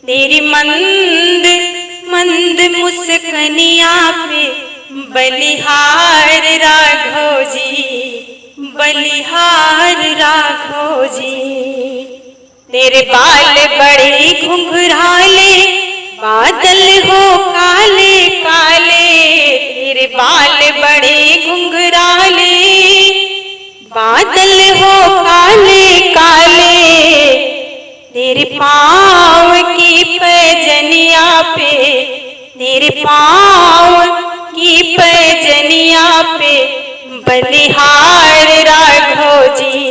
तेरी मंद मंद मुस्कनिया पे बलिहार राघव जी, बलिहार राघव जी। तेरे बाल बड़े घुंघराले, बादल हो काले काले। तेरे बाल बड़े घुंघराले, बादल हो काले काले। तेरे पाँव की पैजनिया पे, तेरे पाँव की पैजनिया पे बलिहार राघव जी,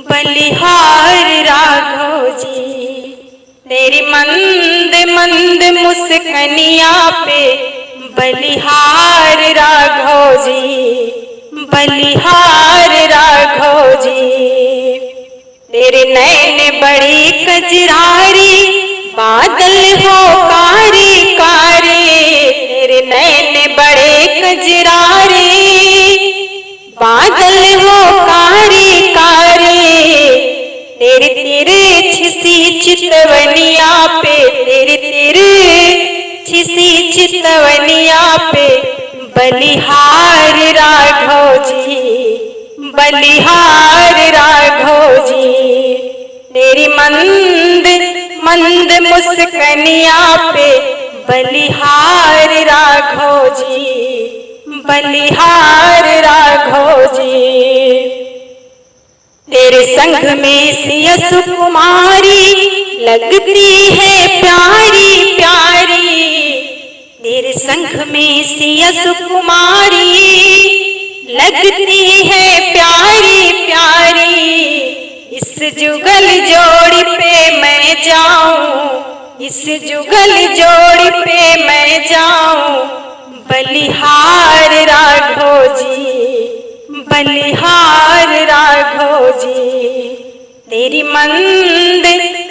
बलिहार राघव जी। तेरी मंद मंद मुस्कनिया पे बलिहार राघव जी, बलिहार राघव जी। तेरे नैन बड़ी कजरारी, बादल हो कारी कारी। तेरे नैन बड़े कजरारी, बादल हो कारी कारी। तेरे तिरछी सी चितवनिया पे, तेरे तिरछी सी चितवनिया पे बलिहार राघव जी, बलिहार राघव जी। तेरी मंद मंद मुस्कनिया पे बलिहार राघव जी, बलिहार राघव जी। तेरे संग में सिया सुकुमारी लगती है प्यारी प्यारी। तेरे संग में सिया सुकुमारी लगती है प्यारी प्यारी। इस जुगल जोड़ी पे मैं जाऊं, इस जुगल जोड़ी पे मैं जाऊं। बलिहार राघव जी, बलिहार राघव जी। तेरी मंद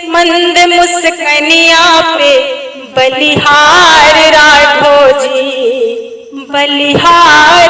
मंद मुस्कनिया पे बलिहार राघव जी, बलिहार